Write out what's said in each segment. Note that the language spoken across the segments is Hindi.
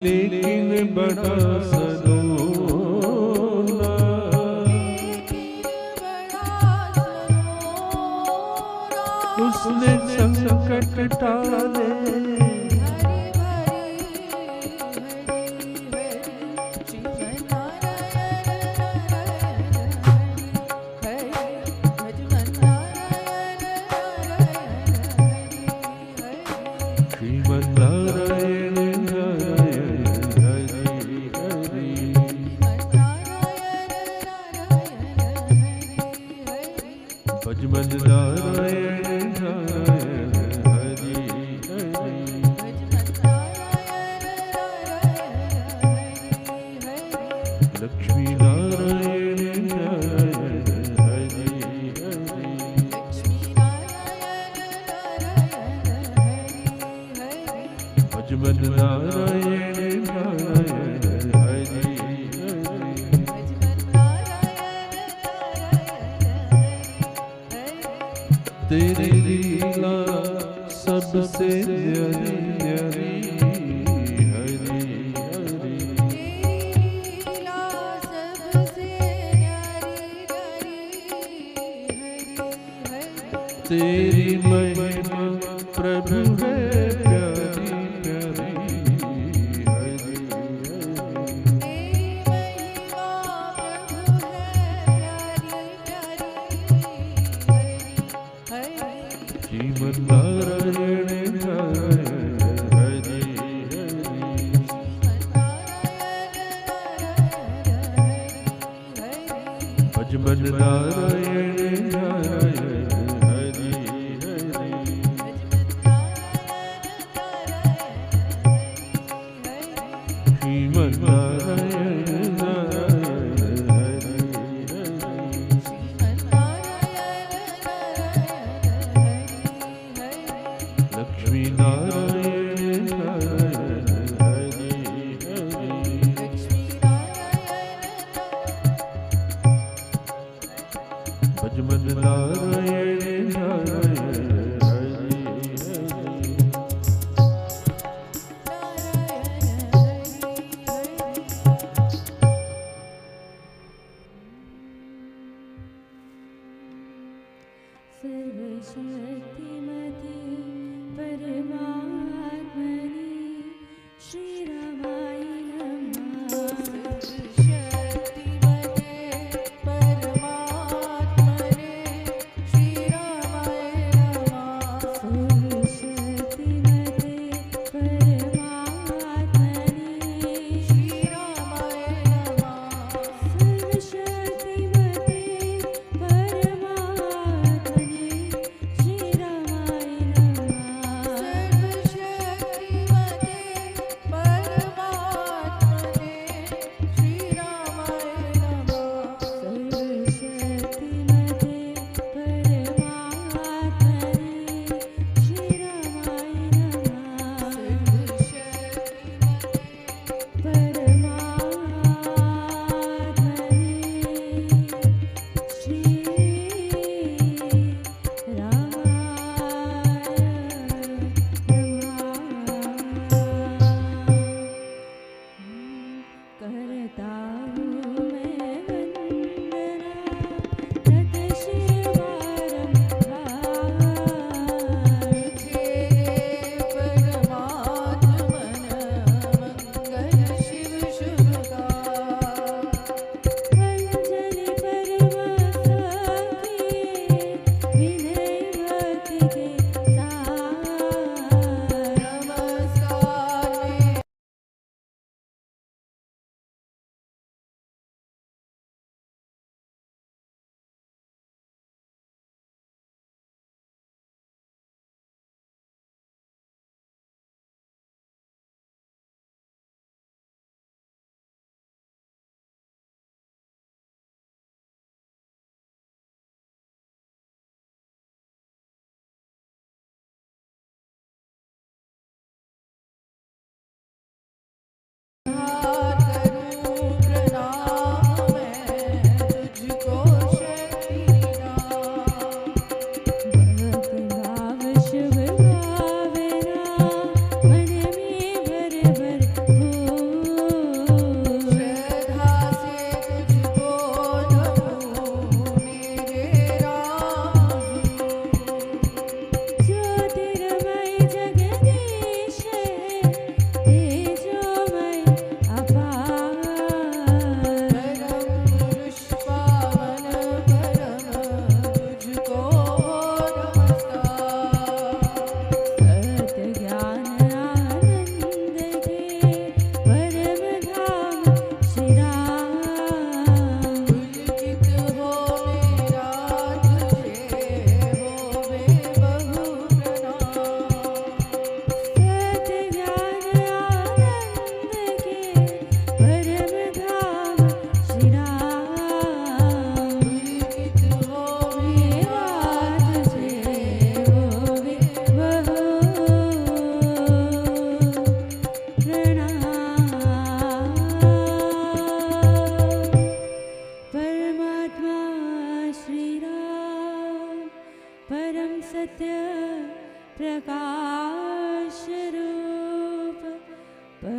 लेकिन बड़ा सलोना, उसने संकट टाले, भजमन नारायण नारायण हरि हरि, लक्ष्मी नारायण नारायण हरि हरि, भजमन नारायण नारायण हरि हरि, तेरी लीला सबसे न्यारी न्यारी, हरि हरि, तेरी महिमा प्रभु है प्यारी प्यारी, हरि हरि, श्रीमन नारायण नारायण हरि हरि, भजमन नारायण नारायण हरि हरि, श्रीमन नारायण नारायण हरि हरि, लक्ष्मी नारायण नारायण हरि हरि, भजमन नारायण नारायण हरि हरि,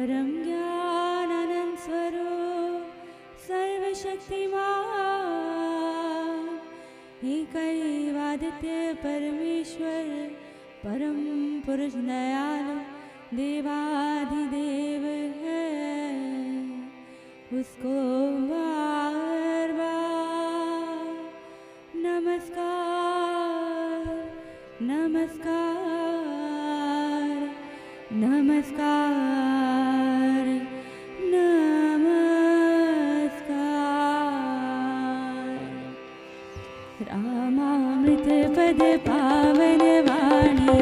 परम ज्ञानानंद स्वरूप सर्वशक्तिमान एकैवादित्य परमेश्वर परम पुरुष दयालु देवाधिदेव है, उसको बार बार नमस्कार नमस्कार नमस्कार नमस्कार। रामामृत पद पावन वाणी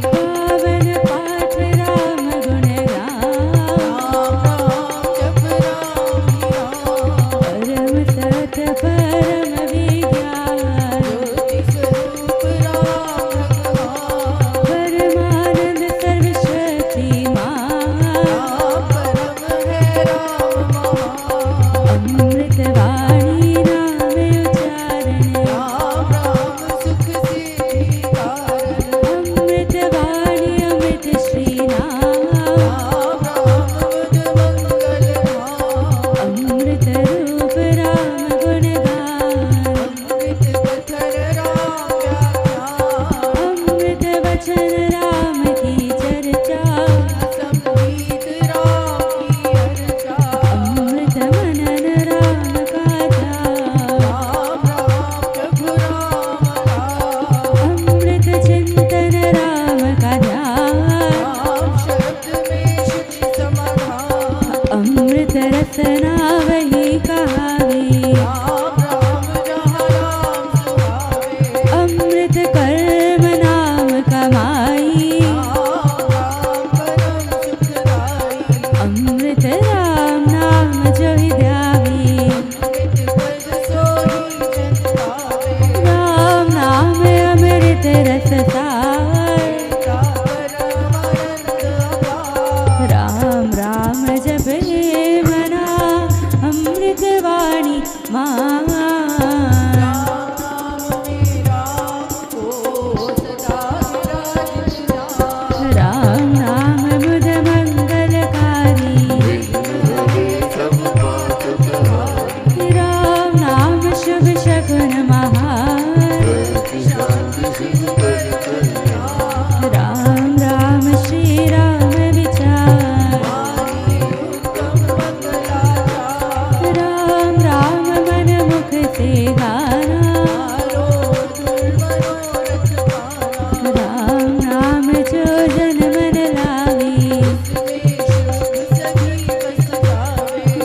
पावन पाठ राम गुण परम सत परम विज्ञान परमानंद सर्वशक्तिमान अमृत वाणी नाम उच्चारण अमृत वाणी अमृत श्री नाम अमृत रूप राम गुण अमृत वचन राम की चर्चा अमृत मनन राम का अमृत चिंतन राम का ध्यान अमृत रसना वही कहावे अमृत कर्म नाम कमाई अमृत राम नाम जो ही ध्यावी राम नाम अमृत रस सार राम राम जप हे मना अमृत वाणी मान राम नाम मुद मंगलकारी राम नाम शुभ शकुन महान राम राम श्री राम विचार राम राम मन मुख से गाना राम नाम जो जन मन लावे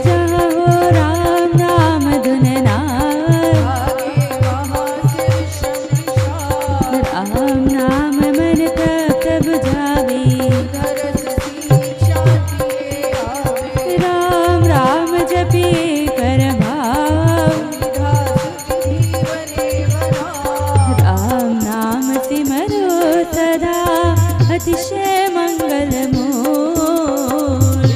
जहाँ हो राम नाम धुन नाद राम नाम मन तप्त बुझावे राम राम जपिए कर भाव राम नाम सिमरो सदा अतिशय मंगल मोल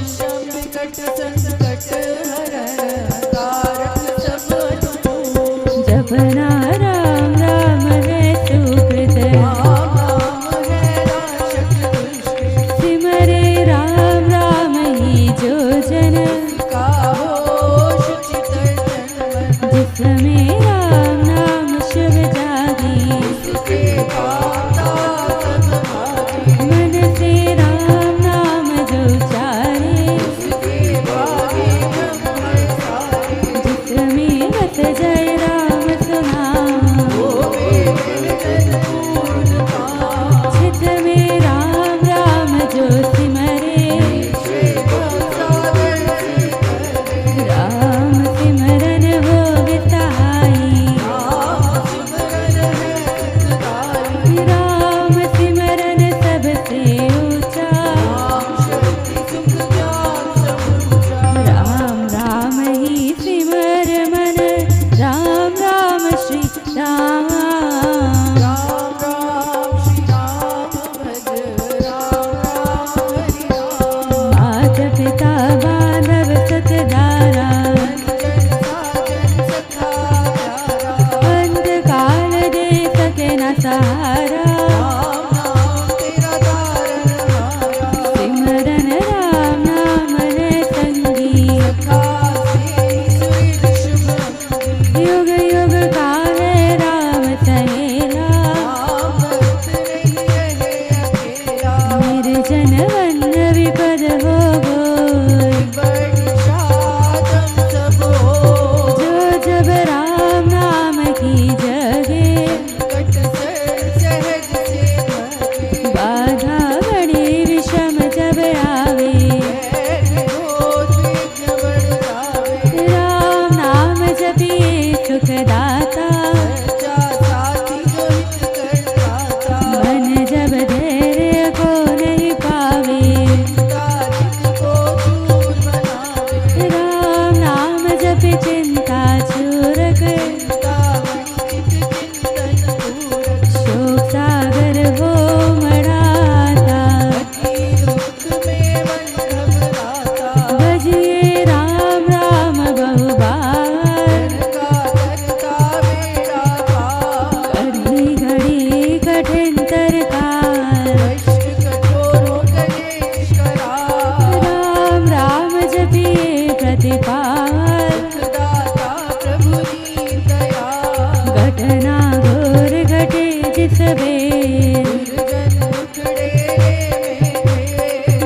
जपना राम राम है सुकृत सिमरे राम राम ही जो जन जिसमें राम नाम शुभ जागी मन से राम नाम जो चारे जिसमें बस जय राम सुना चित में राम राम जो सिमरे राम सिमरन हो विसहाई राम सिमरन सबसे ऊंचा राम राम ही सिमर मन राम राम श्री राम मात पिता बांधव सतधारा अंधकाल दे सके न सहारा भजन वन विपद हो जो जब राम नाम की जगे बाधा बड़ी विषम जब आवे राम नाम जपिए सुखदाता मन जब धैर्य को नहीं पावे राम नाम जप चिंता छूरक शोक सागर हो मढ़ाता भजिए राम राम बहु बार घड़ी घड़ी कठिन तरकार राम राम जपिए प्रतिपाल घटना घोर घटे जिस बेर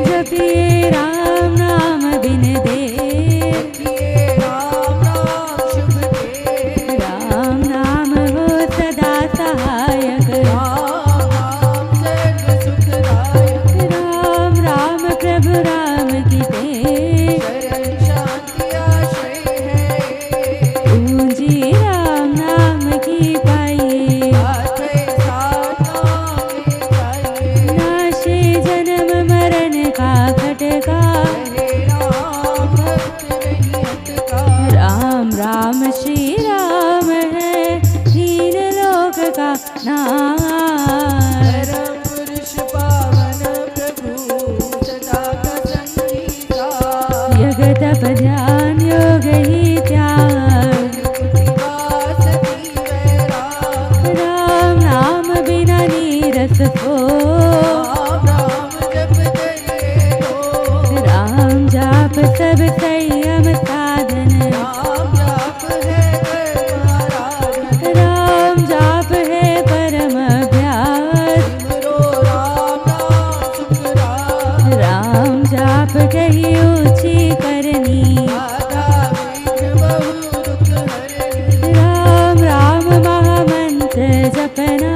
जपिए राम नाम बिन देर राम नाम हो सदा सहायक राम राम प्रभु राम की तेज पूंजी राम नाम की पाइए नाशे जन्म मरण का खटका राम राम श्री राम है तीन लोक का नाथ यज्ञ तप ध्यान योग ही त्याग राम नाम बिना नीरस हो राम जाप सब संयम साधन राम जाप है परम अभ्यास राम जाप कही ऊंची करनी राम राम महामंत्र जपना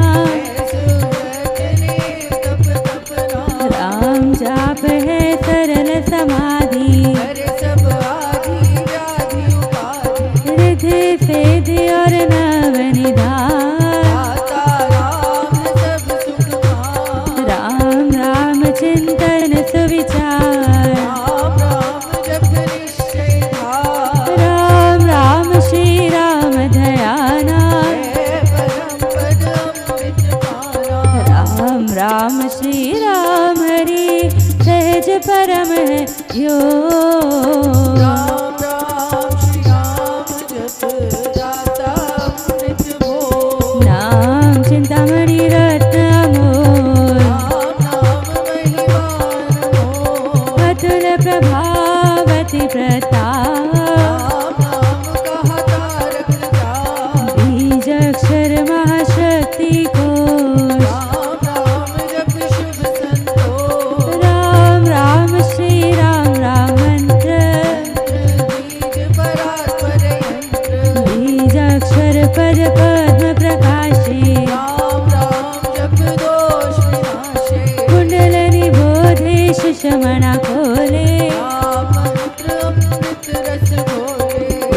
राम जाप है सरल समाधि रिद्धि सिद्धि और नवनिधान राम राम चिंतन सुविचार राम राम श्री राम दयाना राम राम श्री राम हरि सहज परम है यो नाम चिंतामणि रत्न अमोल अतुल प्रभावती प्रताप बीज अक्षर महाशक्ति कोश राम राम श्री राम राम मंत्र बीज अक्षर पद पद्म प्रकाशे कुंडलनि बोधे शिशमणा खोले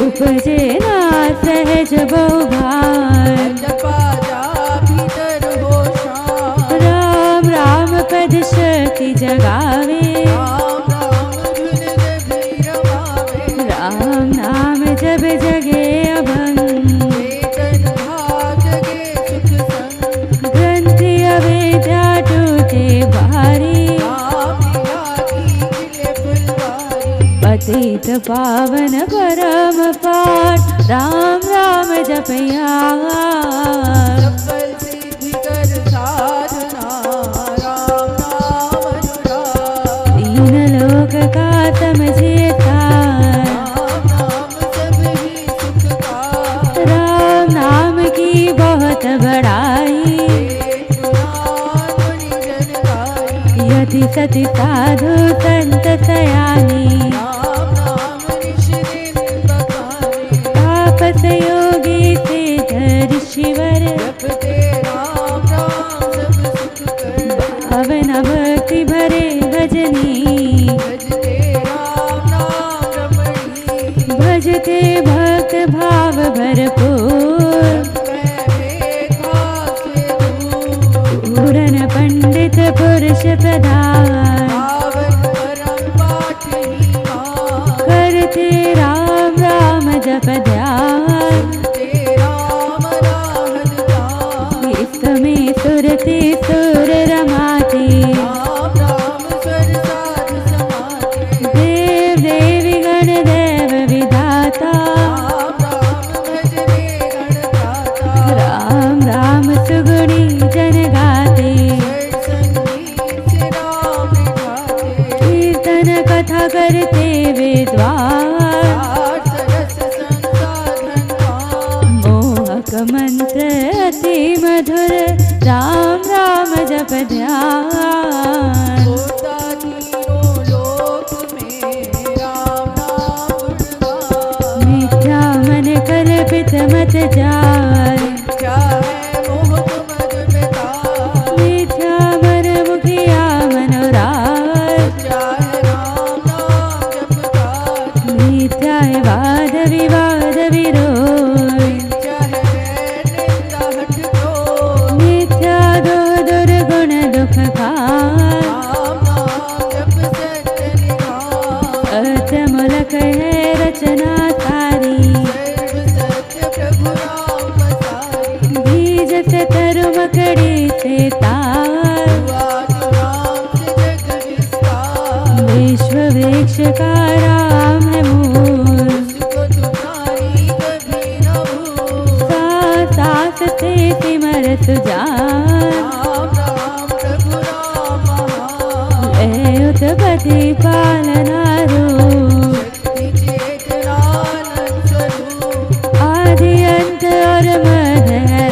उपजे ना सहज बहुभार राम राम पद शक्ति जगावे राम नाम जब जगे अभंग ग्रंथि अवेद्या टूटे भारी पतित पावन परम पार राम राम जपया तीन लोक का समझे तार राम नाम की बहुत बड़ाई यति सति साधु संत सयानी तापस योगी सिद्ध ऋषिवर भावन भक्ति भरे भजनी भजते भक्त भाव भरपूर पूरन पंडित पुरुष प्रधान करते राम राम जप ध्यान इस समय सुरते सुर रमाते देव देवी गण देव विधाता राम राम सुगुणी जन गाते कीर्तन कथा करते विद्वान मोहक मंत्र अति मधुर राम राम जप ध्यान मिथ्या मन कल्पित मत जाय मिथ्या मन मुखिया मनोराज मिथ्या है वाद विवाद विरोध मिथ्या दो दुर्गुण दुख खान सत्य मूलक है रचना सारी बीज से तरु मकड़ी से तार विश्व वृक्ष का राम है मूल सास से सिमर सुजान उत्पत्ति पालना रूप आदि अंत और मध्य है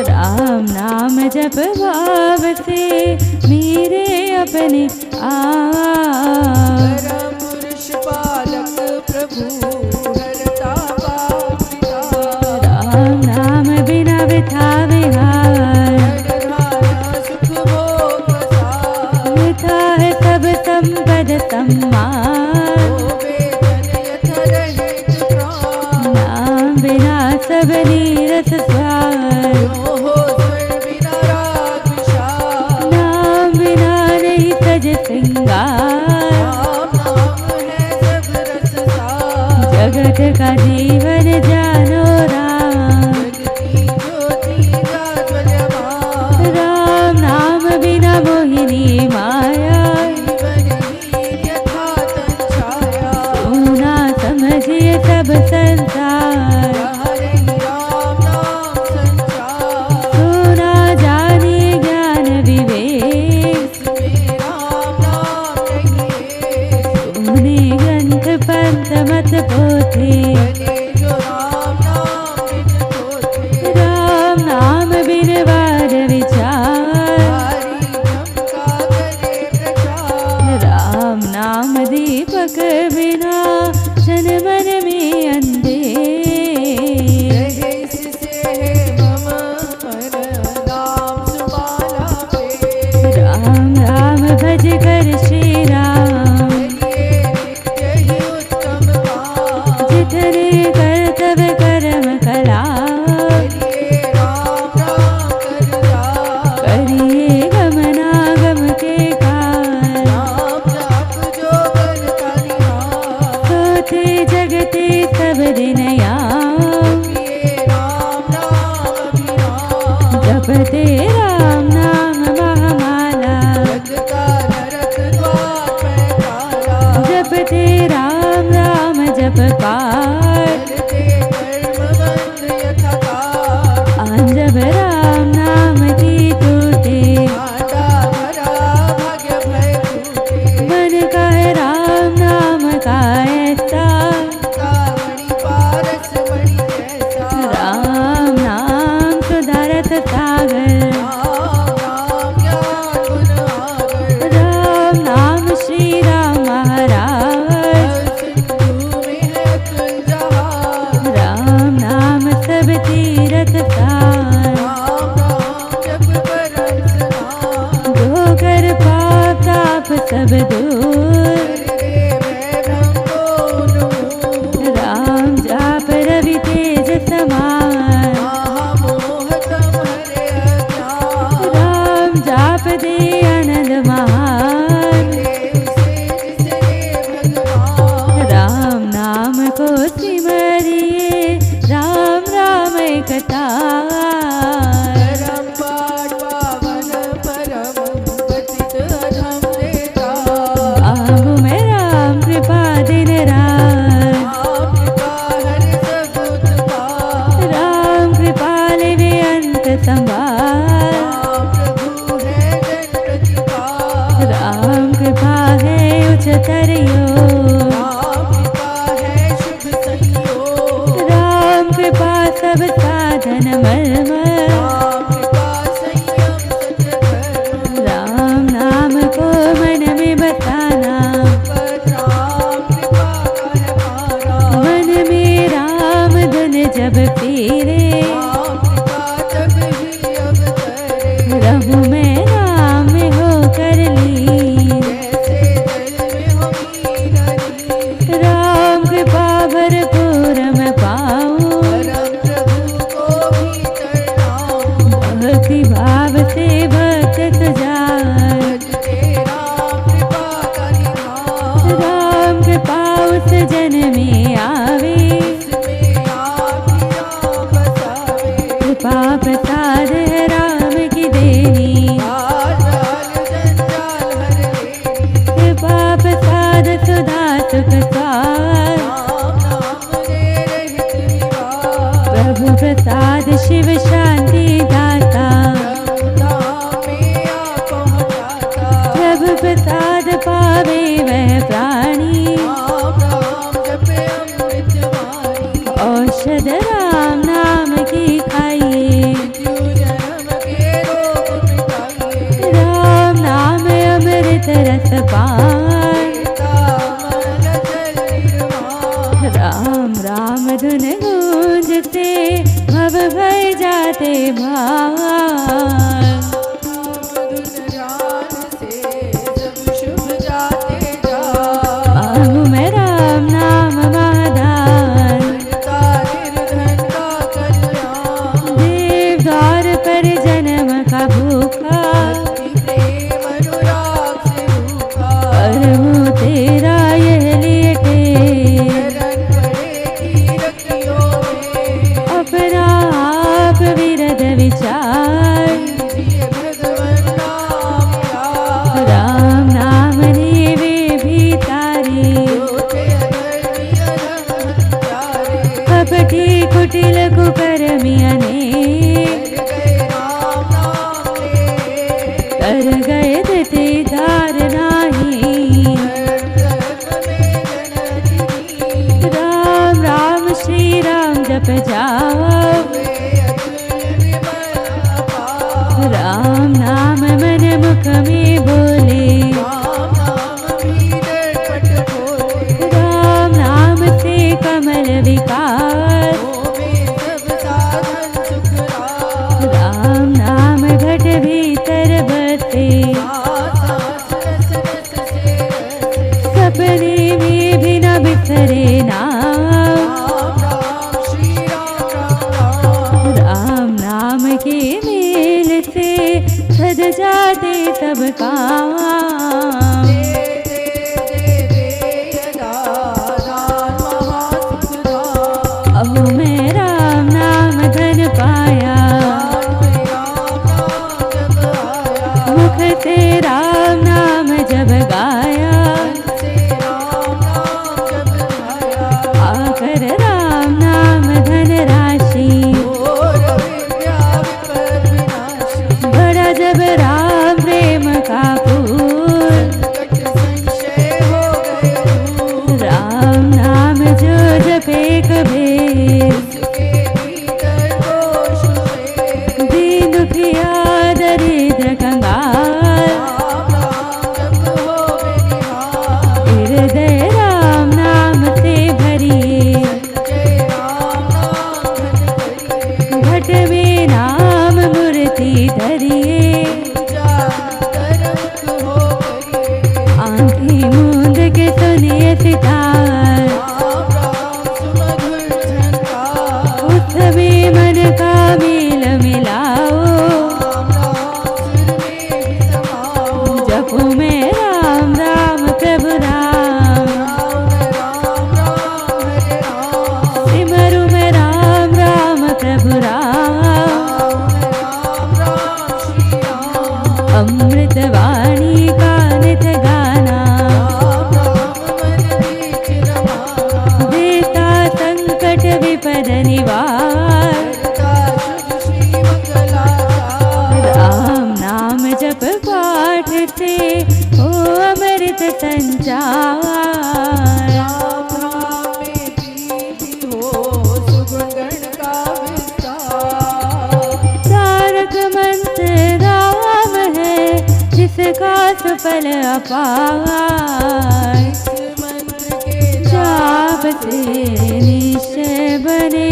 राम नाम जप भाव से मेरे अपने आप राम नाम बिना विथा विहार विथा है सब संपद सम्मान नाम बिना सब नीरस स्वार नाम बिना नहीं सज सिंगार जगत का जीवन जानो राम राम नाम बिना मोहिनी माया सोना समझिए सब संसार सोना जानिए ज्ञान विवेक सोने ग्रंथ पंथ मत पोथे राम नाम बिन वाद विचार राम नाम दीपक बिना जन मन में अंधे राम राम भज कर श्री राम जितने कर्तव्य कर्म कला करिए गमनागम के काल सोते जगते सब दिन जपते राम नाम महामाला दूर राम जाप रवि तेज समान राम जाप दे आनंद महान राम नाम को सिमरिए राम राम कथा बाबू में राम कृपा दिन राम कृपाल वे अंत संभाल राम कृपा है उच्चतर राम कृपा सब साधन मर्म राम नाम को मन में बसाना मन में राम धुन जब पीरे रहूं मैं राम में होकर ली राम कृपा भरपूर मैं पाऊं भक्ति भाव से भक्त सुजान राम कृपा उस जन में आवे कृपा प्रसाद है राम की देनी कृपा प्रसाद सुधा सुख स्वाद प्रभु प्रसाद शिव शांति दाता प्रभु प्रसाद पावे वह प्राणी औषध राम नाम की खाइए राम नाम अमृत रस पान राम राम धुन गूंजते भव भय जाते भान बाबू में राम नाम महादान देव द्वार पर जन्म का भूखा प्रभु तेरा यह लेटे अपना आप विरद विचार राम नाम ने वे भी तारे कपटी कुटिल कुकर्मिया ने कर गए ते धार नाही राम राम श्री राम जप जाओ राम नाम मन मुख में बोले राम नाम से कमल विकार राम नाम घट भीतर बसे सपने में भी न बिखरे नाम राम नाम के मेल से सज जाते सब काम अहो मैं राम नाम धन पाया मुख से राम नाम जब गाया आकर राम नाम धन राशि बड़ा जब राम प्रेम का फूल राम नाम जो जपे कबीर दीन दुखिया दरिद्र कंगाल हृदय राम नाम से भरिए घट में नाम मूर्ति धरिए विस्तार। उत्सवे मन का मेल मिलाओ, जपो में राम राम प्रभु राम, सिमरु में राम राम प्रभु राम। अमृत वाणी का नित गाना, देता संकट विपद निवार। राम नाम जप पाठ से हो अमृत संचार। तारक मंत्र राम है, जिसका सुफल अपार। जाप से निश्चय बने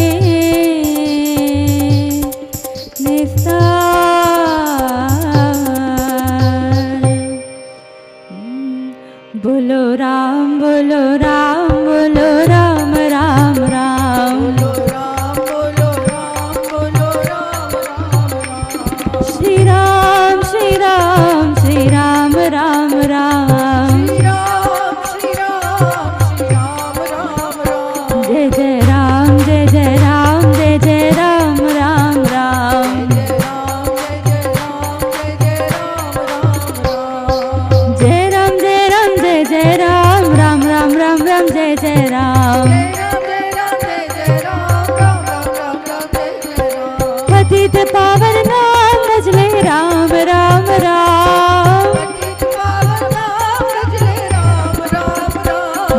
निस्तार। बोलो राम बोलो राम बोलो राम राम राम। श्री राम श्री राम श्री राम राम राम। जय जय राम जय जय राम जय जय राम राम राम। जय राम जय राम जय जय राम राम राम राम राम जय जय राम। पतित पावन नाम भजले राम राम राम।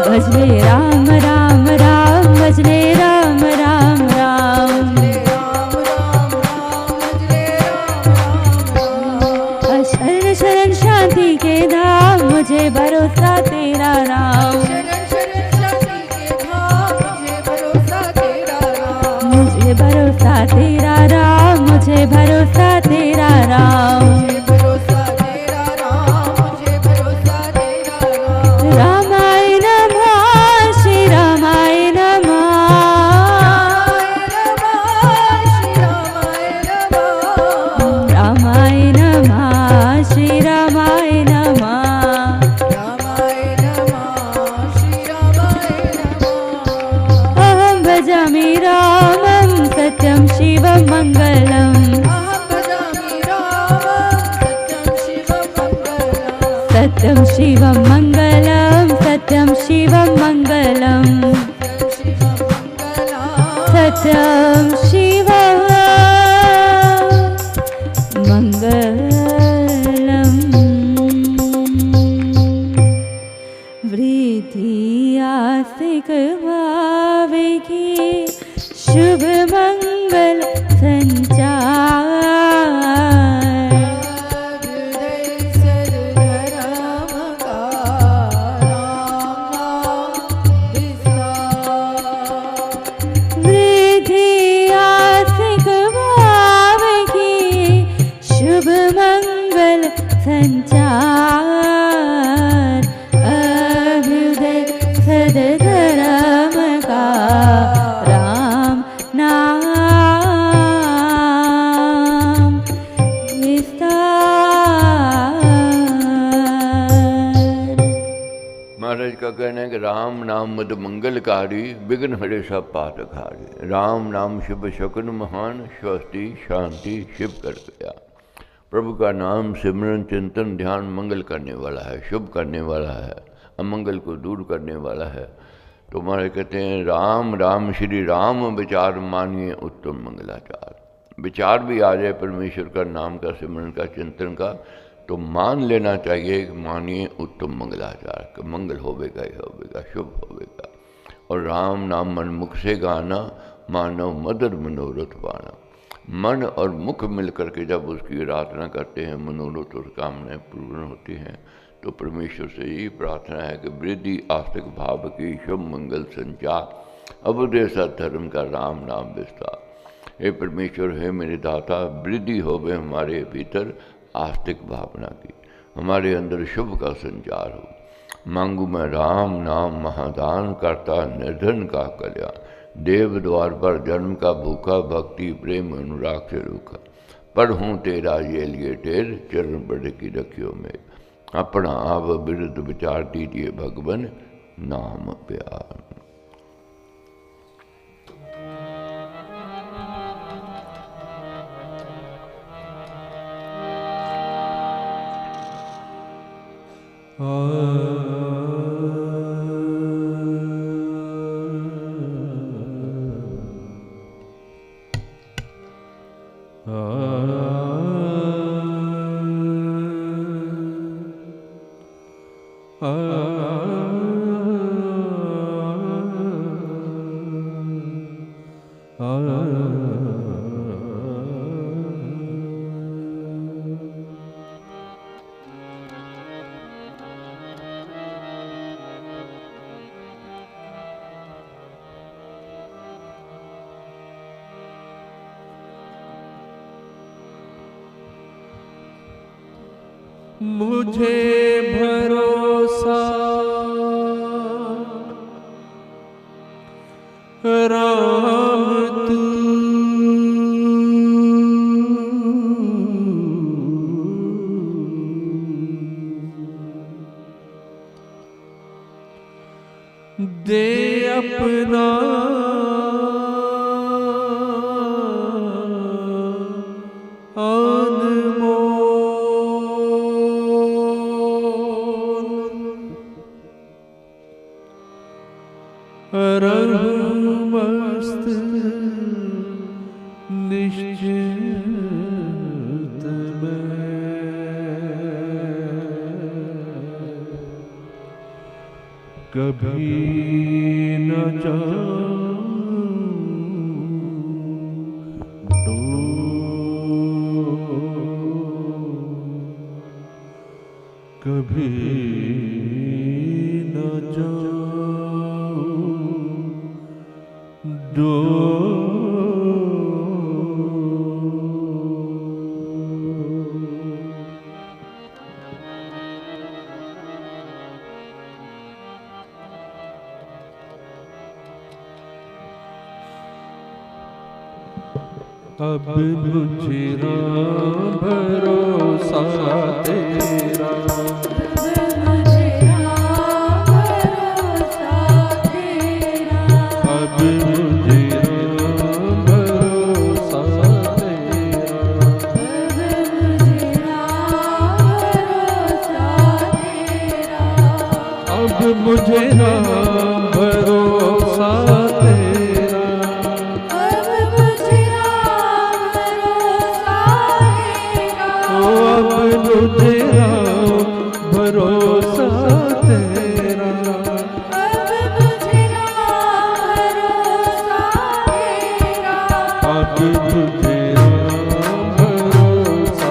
भजले राम राम राम भजले राम राम राम। शरण शरण शांति के धाम, मुझे भरोसा तेरा राम। मुझे भरोसा तेरा राम, मुझे भरोसा तेरा राम। रामाय नमः श्री रामाय नमः। रामाय नमः श्री रामाय नमः। अहं भजामि रामं सत्यं शिवं मङ्गलम्। सत्यं शिवं मङ्गलं सत्यं शिवं मङ्गलं। सत्यं शिवं मङ्गलम्। वृद्धि आस्तिक भाव की शुभ मंगल संचार। संचार अभ्युदय सद्धर्म का राम नाम विस्तार। महाराज का कहना है कि राम नाम मद मंगलकारी, विघ्न हरे सब पातकहारी। राम नाम शुभ शकुन महान, स्वस्ति शांति शिव कर गया। प्रभु का नाम सिमरन चिंतन ध्यान मंगल करने वाला है, शुभ करने वाला है, अमंगल को दूर करने वाला है। तो महाराज कहते हैं राम राम श्री राम विचार मानिए उत्तम मंगलाचार। विचार भी आ जाए परमेश्वर का नाम का सिमरन का चिंतन का तो मान लेना चाहिए कि मानिए उत्तम मंगलाचार का मंगल होवेगा ही होवेगा, शुभ होवेगा। और राम नाम मन मुख से गाना, मानव मदद मनोरथ पाना। मन और मुख मिलकर के जब उसकी आराधना करते हैं, मनोरथ और कामनाएं पूर्ण होती हैं। तो परमेश्वर से यही प्रार्थना है कि वृद्धि आस्तिक भाव की शुभ मंगल संचार, अबुदय सद्धर्म का राम नाम विस्तार। हे परमेश्वर, हे मेरे दाता, वृद्धि होवे हमारे भीतर आस्तिक भावना की, हमारे अंदर शुभ का संचार हो। मांगू मैं राम नाम महादान करता निर्धन का कल्याण। देव द्वार पर जन्म का भूखा, भक्ति प्रेम अनुराग से रूखा। पढ़ूँ तेरा ये लिए टेर, चरण बड़े की रखियो में। अपना आप विरुद्ध विचार दीजिए भगवन, नाम प्यार। मुझे भरोसा राम तू दे अपना मस्त निश्चित में कभी न जाऊं कभी न जाऊं अब मुझे राम भरोसा तेरा, अब मुझे राम भरोसा तेरा, अब मुझे राम भरोसा तेरा, अब मुझे राम भरोसा तेरा, अब मुझे राम भरोसा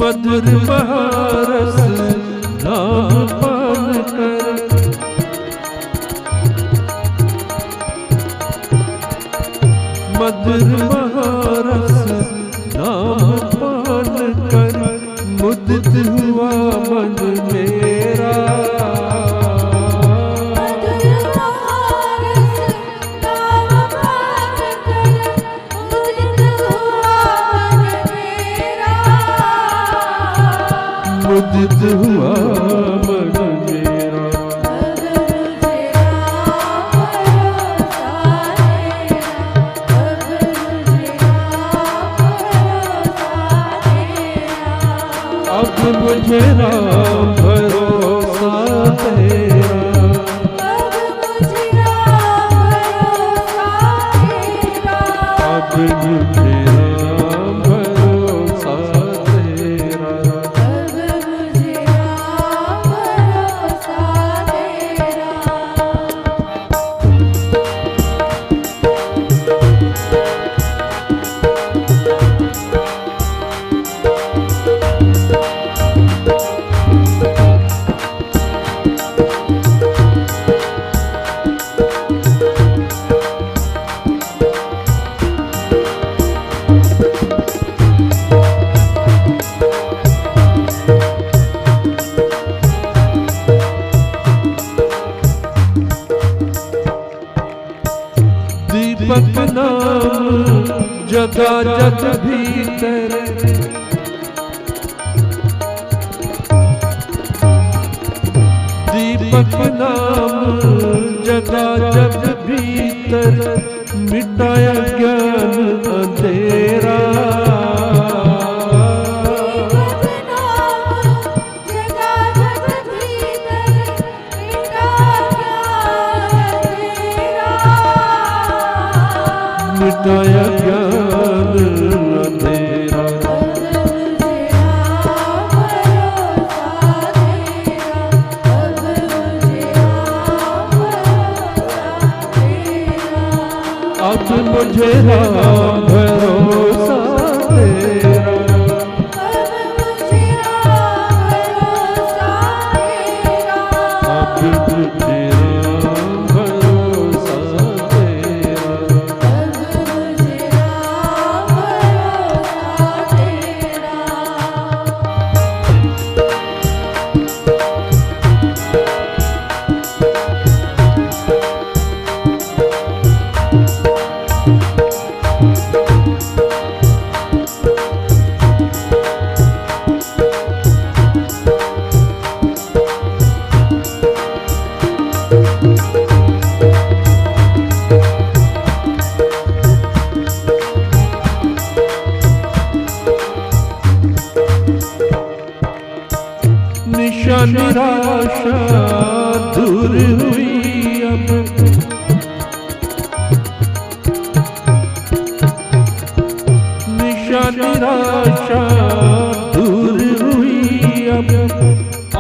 मधुर बहारस नाम पान कर, मधुर बहारस नाम पान कर, मुदित हुआ मन मेरा, मुदित हुआ मन मेरा, मुझे राम भरोसा तेरा, अब मुझे राम भरोसा तेरा, अब मुझे राम भरोसा तेरा। अब मुझे दीपक नाम जगा जग भीतर, दीपक नाम जगा जग भीतर, मिटाया ज्ञान अंधेरा, मिटाया ज्ञान अंधेरा। अब मुझे राम भरोसा तेरा, अब मुझे राम भरोसा तेरा, निशा निराशा दूर हुई अब, निशा निराशा दूर हुई अब,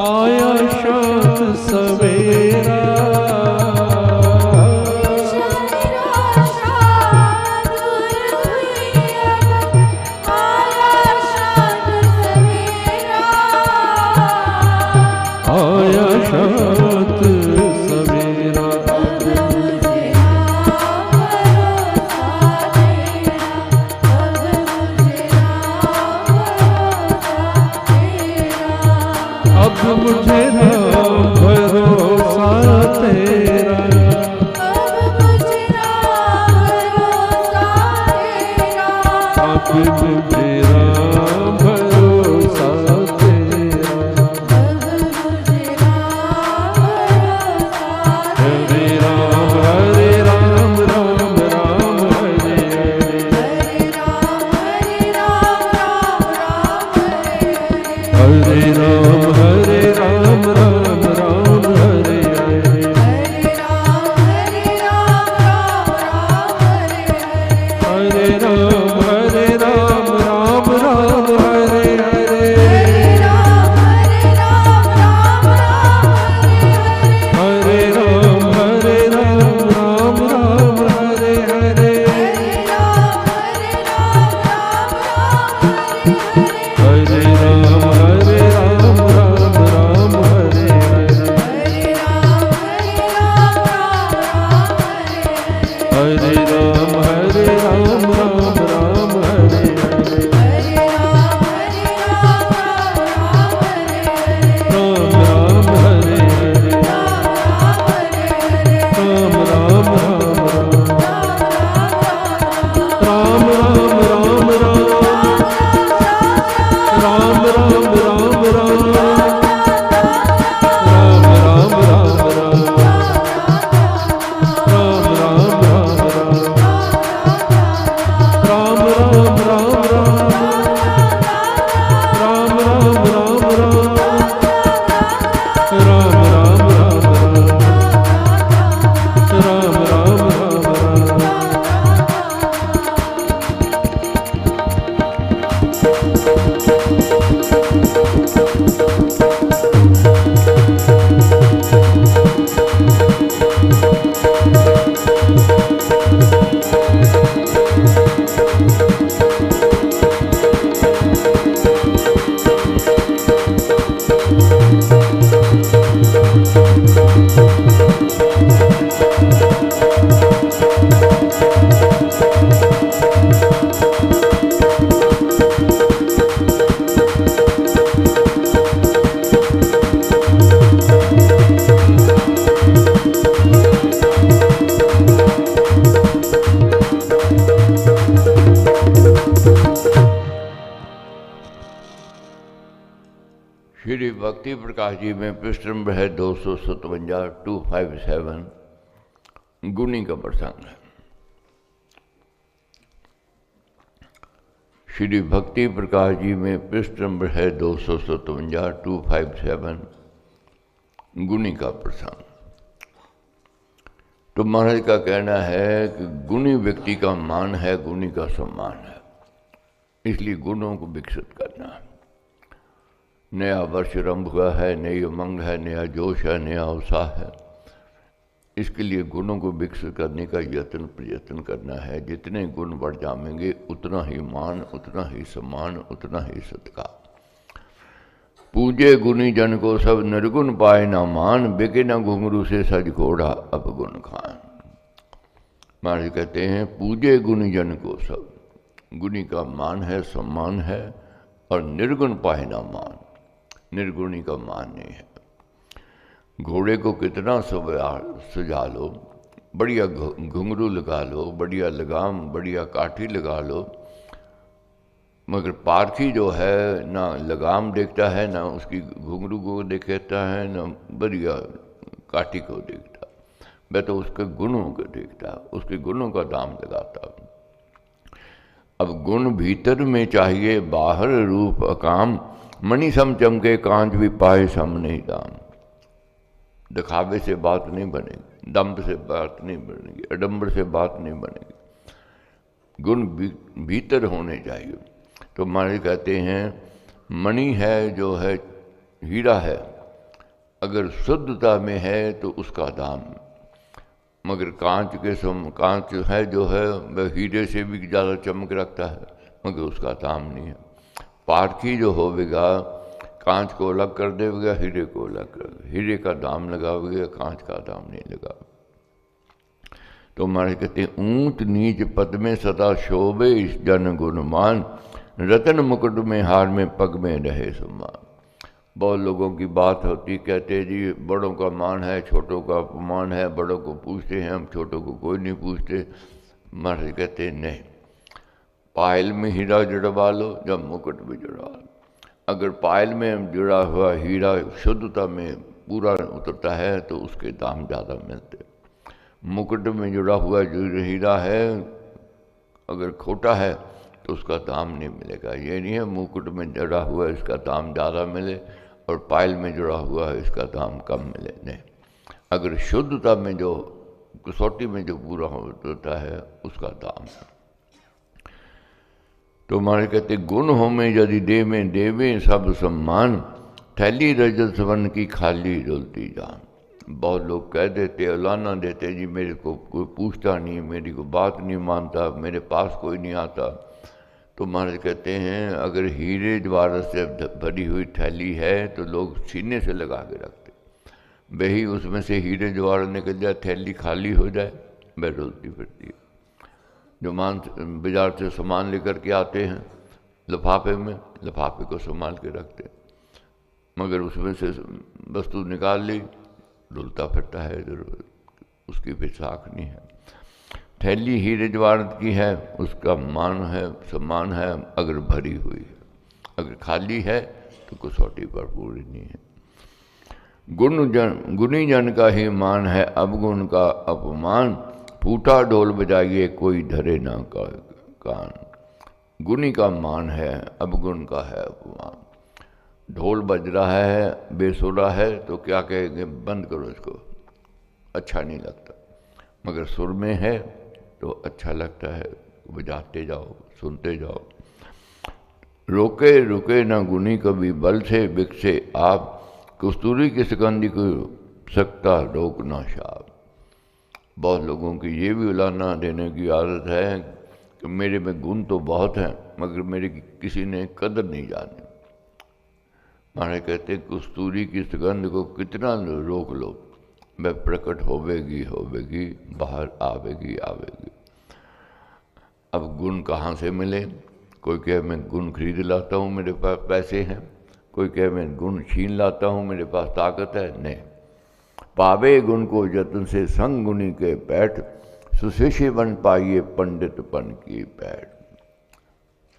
आया शांत सवेरा, आया शांत सवेरा। अब मुझे राम भरोसा तेरा, अब मुझे राम भरोसा तेरा, हरे राम राम राम हरे हरे, हरे राम राम राम हरे हरे, हरे राम राम राम हरे हरे, हरे राम राम राम हरे हरे, हरे राम राम राम हरे हरे, हरे राम राम श्री भक्ति प्रकाश जी में पृष्ठ नंबर है 257 गुनी का प्रसंग है। श्री भक्ति प्रकाश जी में पृष्ठ नंबर है 257 गुनी का प्रसंग। तो महाराज का कहना है कि गुणी व्यक्ति का मान है, गुणी का सम्मान है, इसलिए गुणों को विकसित करना है। नया वर्ष आरंभ हुआ है, नई उमंग है, नया जोश है, नया उत्साह है, इसके लिए गुणों को विकसित करने का प्रयत्न करना है। जितने गुण बढ़ जाएंगे उतना ही मान, उतना ही सम्मान, उतना ही सत्कार। पूजे गुणी जन को सब निर्गुण पाए ना मान, बिके ना घुंघरू से सज घोड़ा अब गुण खान। महाराज कहते हैं पूजे गुणी जन को सब, गुणी का मान है, सम्मान है, और निर्गुण पाए ना मान, निर्गुणी का मान नहीं है। घोड़े को कितना सजा लो, बढ़िया घुंघरू लगा लो, बढ़िया लगाम, बढ़िया काठी लगा लो, मगर पारखी जो है ना लगाम देखता है, ना उसकी घुंघरू को देखता है, ना बढ़िया काठी को देखता, वह तो उसके गुणों को देखता, उसके गुणों का दाम लगाता। अब गुण भीतर में चाहिए, बाहर रूप अकाम, मणि सम चमके कांच भी पाए सम नहीं दाम। दिखावे से बात नहीं बनेगी, दम्भ से बात नहीं बनेगी, अडम्बर से बात नहीं बनेगी, गुण भीतर होने चाहिए। तो महाराज कहते हैं मणि है जो है, हीरा है, अगर शुद्धता में है तो उसका दाम, मगर कांच है जो है वह हीरे से भी ज़्यादा चमक रखता है, मगर उसका दाम नहीं है। पारखी जो होवेगा कांच को अलग कर देगा, हीरे को अलग कर देगा, हीरे का दाम लगावेगा, कांच का दाम नहीं लगा। तो महाराज कहते हैं ऊंच नीच पद में सदा शोभे इस जन गुणमान, रतन मुकुट में हार में पग में रहे सम्मान। बहुत लोगों की बात होती, कहते जी बड़ों का मान है, छोटों का अपमान है, बड़ों को पूछते हैं हम, छोटों को कोई नहीं पूछते। महाराज कहते हैं नहीं, पायल में हीरा जड़वा लो, जब मुकुट में जड़वा लो। अगर पायल में जुड़ा हुआ हीरा शुद्धता में पूरा उतरता है तो उसके दाम ज़्यादा मिलते। मुकुट में जुड़ा हुआ जो हीरा है अगर खोटा है तो उसका दाम नहीं मिलेगा। ये नहीं है मुकुट में जुड़ा हुआ इसका दाम ज़्यादा मिले और पायल में जुड़ा हुआ है इसका दाम कम मिले, नहीं। अगर शुद्धता में जो कसौटी में जो पूरा होता है उसका दाम है। तो हमारे कहते गुण हो में यदि दे में देवे सब सम्मान, थैली रजत स्वर्ण की खाली डुलती जान। बहुत लोग कह देते, औलाना देते जी मेरे को कोई पूछता नहीं, मेरी को बात नहीं मानता, मेरे पास कोई नहीं आता। तो महाराज कहते हैं अगर हीरे जवाहरात से भरी हुई थैली है तो लोग सीने से लगा के रखते, वही उसमें से हीरे जवाहरात निकल जाए, थैली खाली हो जाए, वह डुलती फिरती है। जो बाजार से सामान लेकर के आते हैं लिफाफे में, लिफाफे को संभाल के रखते, मगर उसमें से वस्तु निकाल ली, डुलता फिरता है, उसकी फिर साख नहीं है। थैली हीरे जवाहरात की है, उसका मान है, सम्मान है अगर भरी हुई है, अगर खाली है तो कसौटी पर पूरी नहीं है। गुणी जन का ही मान है, अवगुण का अपमान, फूटा ढोल बजाइए कोई धरे ना का कान। गुणी का मान है, अवगुण का है अपमान। ढोल बज रहा है, बेसुरा है तो क्या कहेंगे, बंद करो इसको, अच्छा नहीं लगता, मगर सुर में है तो अच्छा लगता है, बजाते जाओ, सुनते जाओ। रोके रुके ना गुणी कभी बल से बिकसे आप, कस्तूरी की सिकंदी को सकता रोक ना शाप। बहुत लोगों की ये भी उलाना देने की आदत है कि मेरे में गुण तो बहुत हैं मगर मेरे किसी ने कदर नहीं जानी। महाराज कहते कस्तूरी की सुगंध को कितना रोक लो, वह प्रकट होवेगी होवेगी, बाहर आवेगी आवेगी। अब गुण कहाँ से मिले? कोई कहे मैं गुण खरीद लाता हूँ, मेरे पास पैसे हैं, कोई कहे मैं गुण छीन लाता हूँ, मेरे पास ताकत है, नहीं। पावे गुण को जतन से संग गुणी के पैठ, सुशिष्य बन पाइए पंडित पन की पैठ।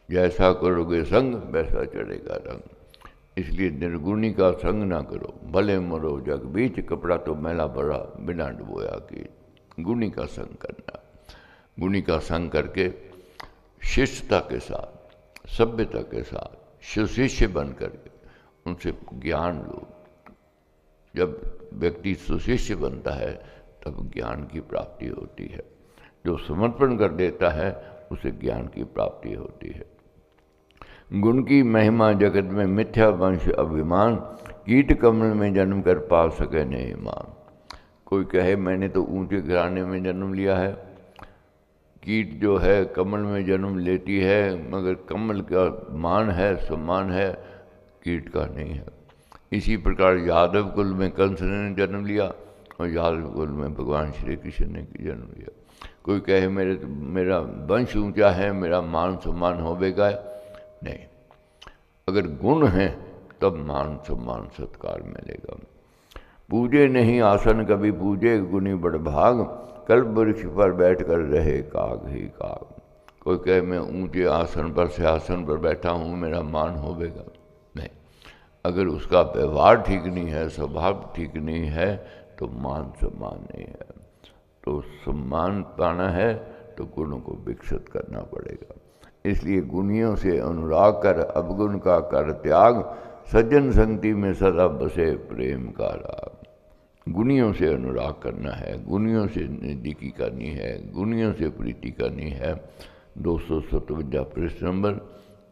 जैसा करोगे संग वैसा चढ़ेगा रंग। इसलिए निर्गुणी का संग ना करो, भले मरो जग बीच, कपड़ा तो मैला बड़ा बिना डुबोया की। गुणी का संग करना, गुणी का संग करके शिष्टता के साथ, सभ्यता के साथ सुशिष्य बन करके उनसे ज्ञान लो। जब व्यक्ति सुशिष्य बनता है तब ज्ञान की प्राप्ति होती है। जो समर्पण कर देता है उसे ज्ञान की प्राप्ति होती है। गुण की महिमा जगत में मिथ्या वंश अभिमान, कीट कमल में जन्म कर पा सके नहीं मान। कोई कहे मैंने तो ऊंचे घराने में जन्म लिया है, कीट जो है कमल में जन्म लेती है, मगर कमल का मान है, सम्मान है, कीट का नहीं है। इसी प्रकार यादव कुल में कंस ने जन्म लिया और यादव कुल में भगवान श्री कृष्ण ने जन्म लिया। कोई कहे मेरा वंश ऊंचा है, मेरा मान सम्मान होवेगा, नहीं। अगर गुण है तब मान सम्मान सत्कार मिलेगा। पूजे नहीं आसन कभी पूजे, गुणी बड़ भाग, कल्प वृक्ष पर बैठ कर रहे काग ही काग। कोई कहे मैं ऊंचे आसन पर सिंहासन पर बैठा हूँ, मेरा मान होवेगा, नहीं। अगर उसका व्यवहार ठीक नहीं है, स्वभाव ठीक नहीं है, तो मान सम्मान नहीं है। तो सम्मान पाना है तो गुणों को विकसित करना पड़ेगा। इसलिए गुणियों से अनुराग कर, अवगुण का कर त्याग, सज्जन संगति में सदा बसे प्रेम का राग। गुणियों से अनुराग करना है, गुणियों से नज़दीकी करनी है, गुणियों से प्रीति करनी है। 257 पृष्ठ नंबर,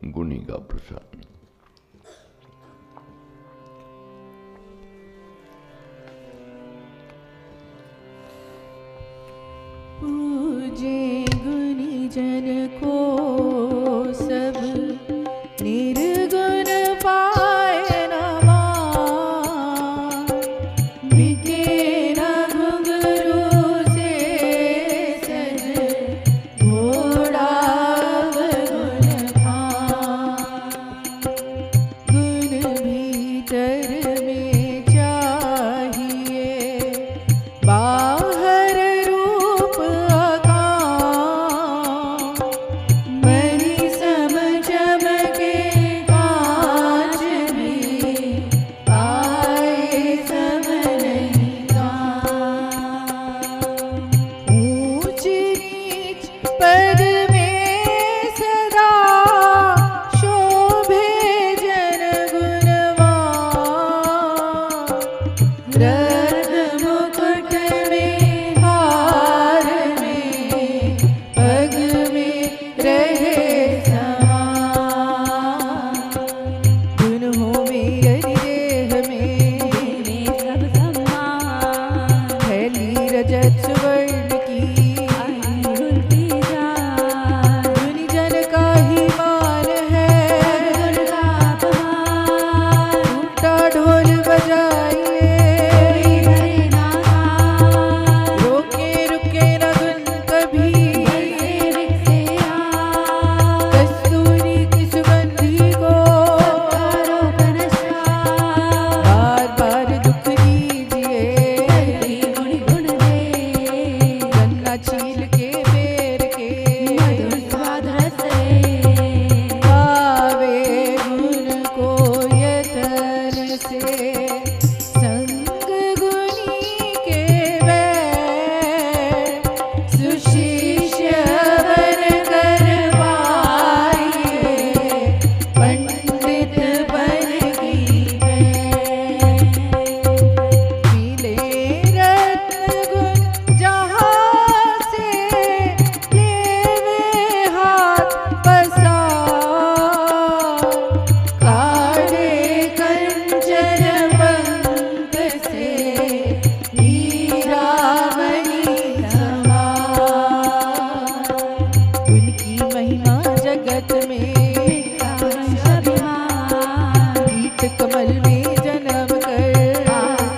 गुणी का प्रसन्न। पूजे गुणी जन को सब, निर्गुण पाए न मान। बिके न घुंघरू से सज, घोड़ा अवगुण खान। गुण भीतर में चाहिए, बाहर रूप मणि सम चमके कांच में, पाए सम नहीं कान। ऊंच नीच पद में सदा, शोभे जन गुणवान। रत्न मुकुट में हार में, पग में रहे समान। गुण होवे अरिदेह में सब सम्मान। फैली रजत सुवर्ण की उल्टी जान। गुणी जन का ही मान है, गुण का अपमान। टूटा ढोल बजाइए, रोके रुके न गुण कभी। कस्तूरी की सुगंधी को बार बार दुख दीजिए, गुण दे। गन्ना छील के बेर के मधुर स्वाद रस रे। पावे गुण को यतन से, संग गुणी के बैर। सुशिष्य बन कर पाइए, पंडित बन की पैर। मिले रत्न गुण जहाँ से, लेवे हाथ पसार। काढ़े कंचन पंख से, हीरा मणि समान। उनकी महिमा जगत में कीट कमल में जन्म कर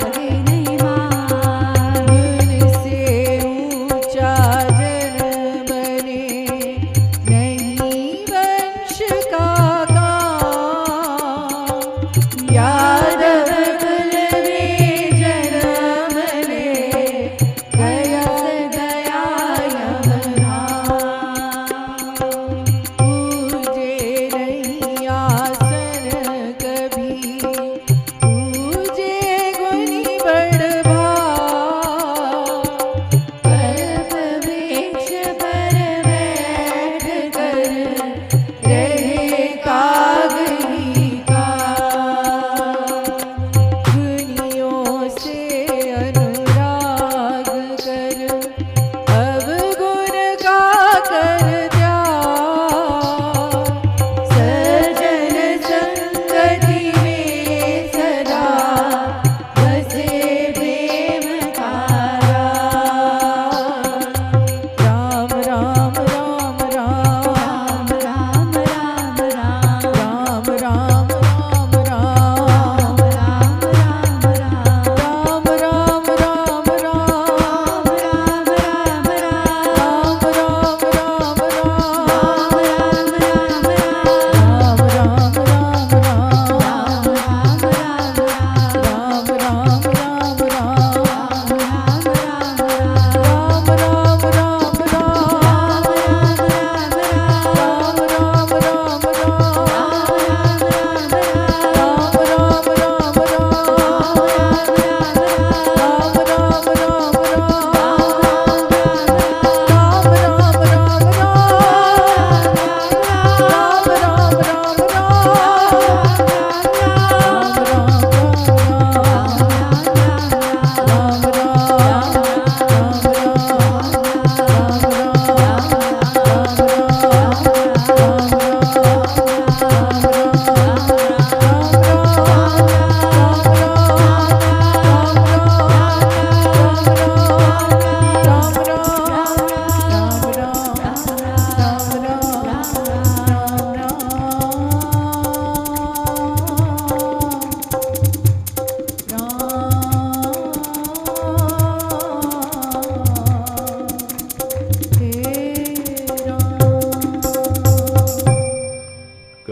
नहीं मान। गुण से ऊंचा जन बने, नहीं वंश का काम। यादव कुल में जन्म ले, गया दया यमराम।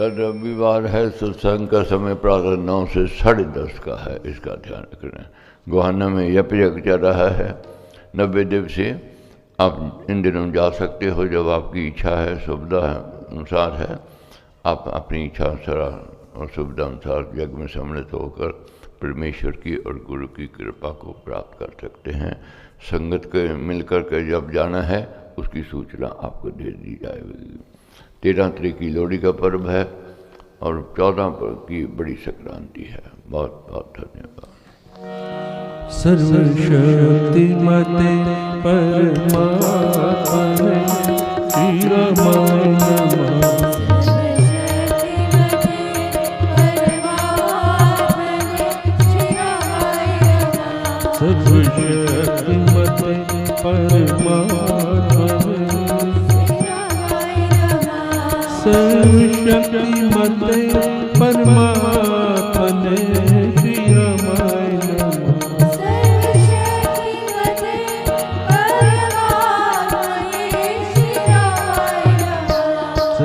कल रविवार है, सत्संग का समय प्रातः 9 से 10:30 का है, इसका ध्यान रखना। गोहाना में यज्ञ चल रहा है 90 दिवसीय। आप इन दिनों जा सकते हो जब आपकी इच्छा है, सुविधा अनुसार है। आप अपनी इच्छा अनुसार और सुविधा अनुसार यज्ञ में सम्मिलित होकर परमेश्वर की और गुरु की कृपा को प्राप्त कर सकते हैं। संगत के मिलकर के जब जाना है उसकी सूचना आपको दे दी जाएगी। 13 तारीख की लोहड़ी का पर्व है और 14 की बड़ी संक्रांति है। बहुत बहुत धन्यवाद। सर्वशक्तिमते परमात्मने श्री रामाय नमः। सर्वशक्तिमते परमात्मने सर्वशक्तिमते परमात्मने श्री रामाय नमः।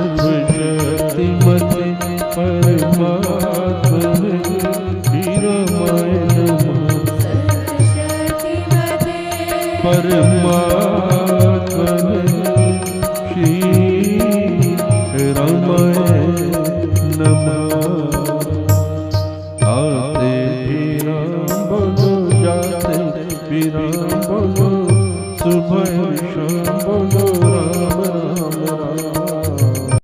सर्वशक्तिमते परमात्मने श्री रामाय नमः।